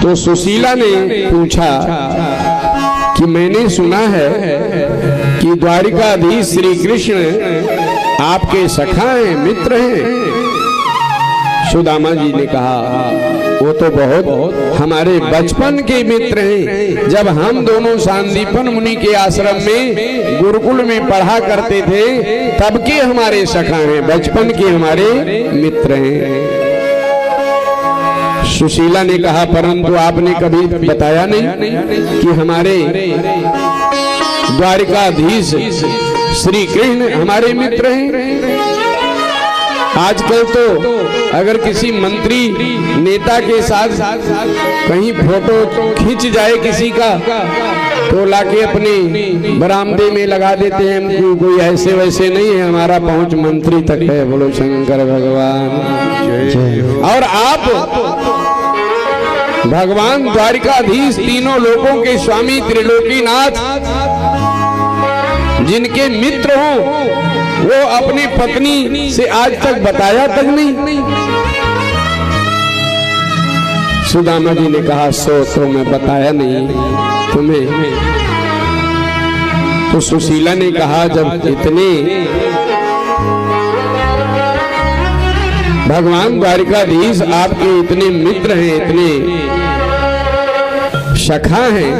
तो सुशीला ने पूछा कि मैंने सुना है कि द्वारिकाधीश श्री कृष्ण आपके सखा हैं, मित्र हैं। सुदामा जी ने कहा वो तो बहुत हमारे बचपन के मित्र हैं। जब हम दोनों सांदीपन मुनि के आश्रम में गुरुकुल में पढ़ा करते थे तब के हमारे सखा हैं, बचपन के हमारे मित्र हैं। सुशीला ने कहा परंतु आपने कभी बताया नहीं कि हमारे द्वारिकाधीश श्री कृष्ण हमारे मित्र हैं। आजकल तो अगर किसी मंत्री नेता के साथ कहीं फोटो खींच जाए किसी का तो लाके अपने बरामदे में लगा देते हैं। कोई ऐसे वैसे नहीं है, हमारा पहुंच मंत्री तक है। बोलो शंकर भगवान। और आप भगवान द्वारिकाधीश तीनों लोकों के स्वामी त्रिलोकीनाथ जिनके मित्र हो वो अपनी पत्नी से आज तक बताया तक नहीं। सुदामा जी ने कहा सो तो मैं बताया नहीं तुम्हें। तो सुशीला ने कहा जब इतने भगवान द्वारिकाधीश आपके इतने मित्र हैं, इतने सखा हैं,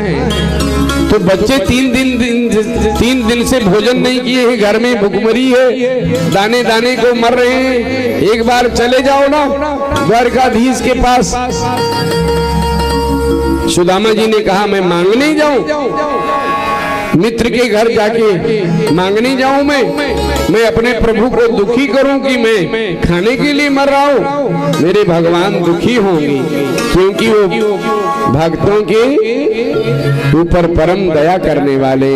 तो बच्चे तीन दिन से भोजन नहीं किए हैं, घर में भुखमरी है, दाने दाने को मर रहे हैं। एक बार चले जाओ ना द्वारकाधीश के पास। सुदामा जी ने कहा मैं मांगने जाऊं, मित्र के घर जाके मांगने जाऊं मैं अपने प्रभु को दुखी करूं कि मैं खाने के लिए मर रहा हूं। मेरे भगवान दुखी होंगे क्योंकि वो भक्तों के ऊपर परम दया करने वाले।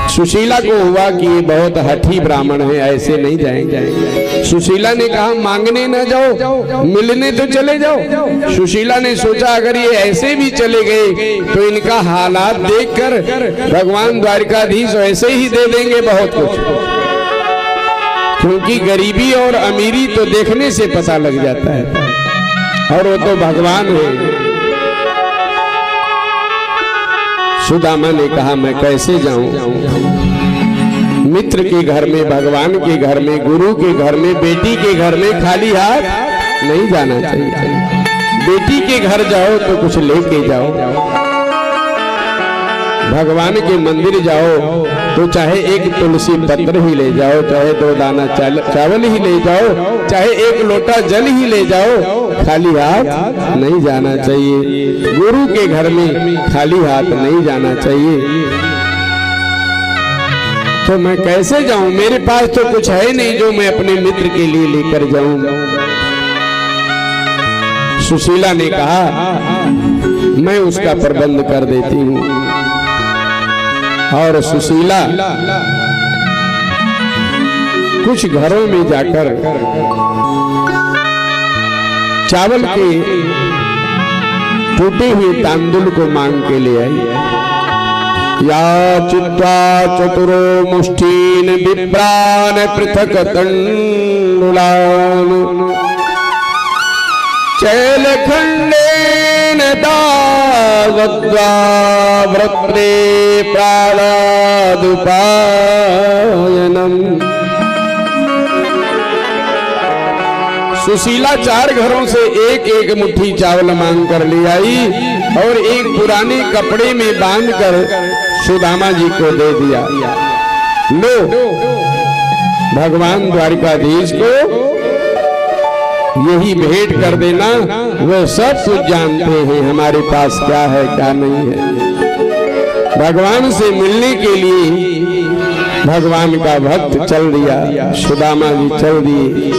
सुशीला को हुआ कि ये बहुत हठी ब्राह्मण है, ऐसे नहीं जाएंगे। सुशीला ने कहा मांगने न जाओ, मिलने तो चले जाओ। सुशीला ने सोचा अगर ये ऐसे भी चले गए तो इनका हालात देखकर भगवान द्वारिकाधीश ऐसे ही दे देंगे बहुत कुछ, क्योंकि गरीबी और अमीरी तो देखने से पता लग जाता है, और वो तो भगवान है। सुदामा ने कहा मैं कैसे जाऊं, मित्र के घर में, भगवान के घर में, गुरु के घर में, बेटी के घर में खाली हाथ नहीं जाना चाहिए। बेटी के घर जाओ तो कुछ लेके जाओ, भगवान के मंदिर जाओ तो चाहे एक तुलसी पत्र ही ले जाओ, चाहे 2 दाना चावल ही ले जाओ, चाहे 1 लोटा जल ही ले जाओ, खाली हाथ नहीं जाना चाहिए। गुरु के घर में खाली हाथ नहीं जाना चाहिए। तो मैं कैसे जाऊं, मेरे पास तो कुछ है नहीं जो मैं अपने मित्र के लिए लेकर जाऊं। सुशीला ने कहा मैं उसका प्रबंध कर देती हूं। और सुशीला कुछ घरों में जाकर चावल के टूटे हुए तांदुल को मांग के ले आई। या चित्वा चतुरो मुष्टीन विप्रान पृथक तंडुलान चैलखंडेन दावद्वा व्रत्रे प्राणादुपायनम। सुशीला 4 घरों से एक मुट्ठी चावल मांग कर ले आई और एक पुराने कपड़े में बांधकर सुदामा जी को दे दिया। लो भगवान द्वारिकाधीश को यही भेंट कर देना, वो सब कुछ जानते हैं हमारे पास क्या है क्या नहीं है। भगवान से मिलने के लिए भगवान का भक्त चल दिया, सुदामा जी चल दिए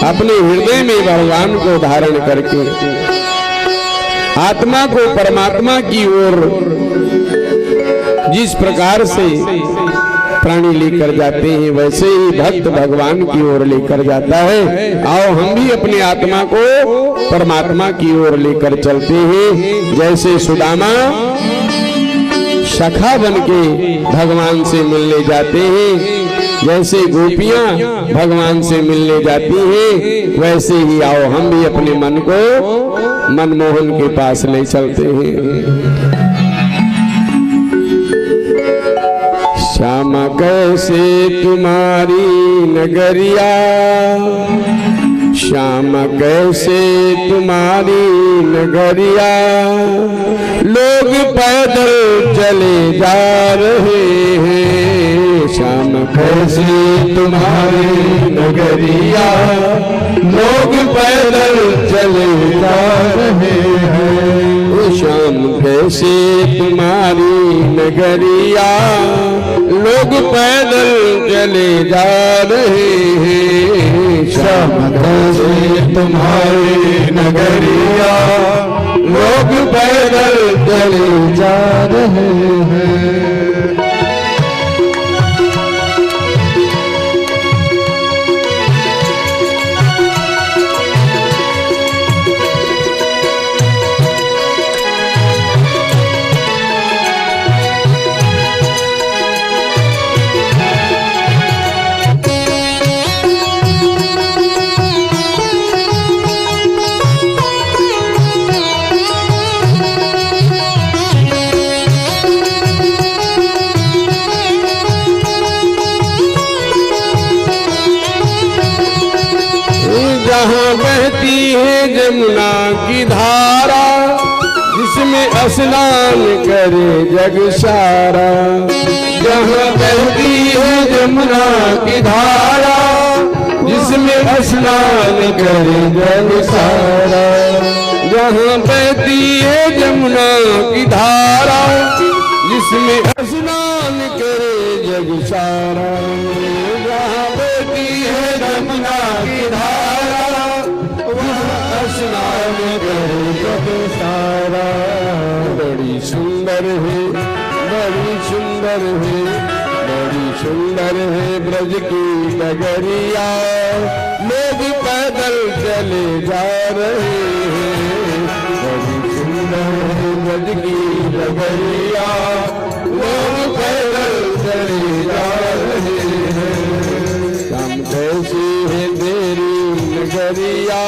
अपने हृदय में भगवान को धारण करके। आत्मा को परमात्मा की ओर जिस प्रकार से प्राणी लेकर जाते हैं वैसे ही भक्त भगवान की ओर लेकर जाता है। आओ हम भी अपने आत्मा को परमात्मा की ओर लेकर चलते हैं। जैसे सुदामा सखा बन के भगवान से मिलने जाते हैं, जैसे गोपियां भगवान से मिलने जाती हैं, वैसे ही आओ हम भी अपने मन को मनमोहन के पास ले चलते हैं। श्यामा कैसे तुम्हारी नगरिया, श्यामा कैसे तुम्हारी नगरिया, लोग पैदल चले जा रहे हैं। श्यामा कैसे तुम्हारी नगरिया, लोग पैदल चले जा रहे हैं। श्याम कैसे तुम्हारी नगरिया, लोग पैदल चले जा रहे हैं। श्याम कैसे तुम्हारी नगरिया, लोग पैदल चले जा रहे हैं। जहाँ बहती है जमुना की धारा, जिसमें स्नान करे जग सारा। जहाँ बहती है जमुना की धारा, जिसमें स्नान करे जग सारा। जहाँ बहती है जमुना की धारा, जिसमें स्नान करे जग सारा। जहाँ बहती है जमुना की धारा, स्नान करे जग सारा। बड़ी सुंदर है, बड़ी सुंदर है, बड़ी सुंदर है ब्रज की नगरिया, लोग पैदल चले जा रहे हैं। बड़ी सुंदर है ब्रज की नगरिया, लोग पैदल चले जा रहे हैं। श्याम कैसी है तेरी नगरिया,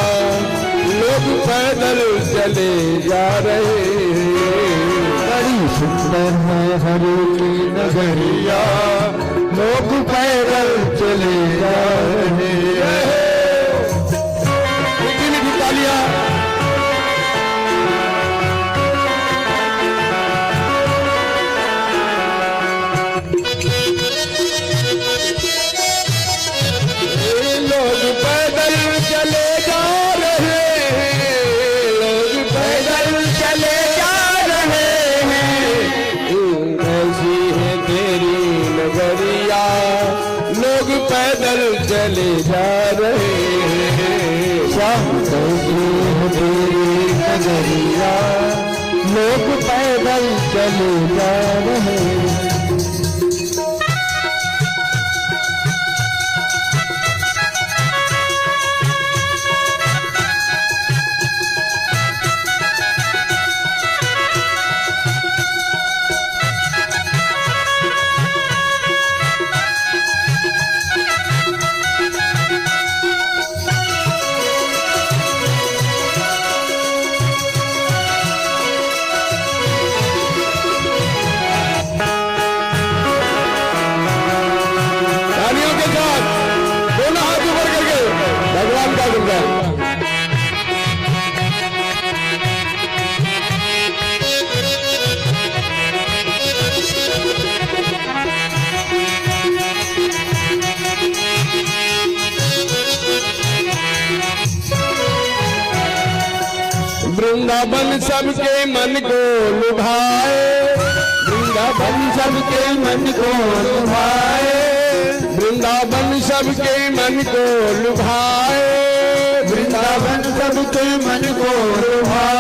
लोग पैदल चले जा रहे हैं। बड़ी सुंदर है हरि की नगरिया, लोग पैदल चले जा रहे हैं। तालियां लोग पैदल चले जा रहे हैं, लोग पैदल चले जा रहे हैं। ऐसी है तेरी नगरिया, लोग पैदल चले जा रहे हैं। श्याम कैसी है तेरी नगरिया, लोग पैदल चले जा रहे हैं। वृंदावन सबके मन को लुभाए, वृंदावन सबके मन को लुभाए, वृंदावन सबके मन को लुभाए, वृंदावन सबके मन को लुभाए।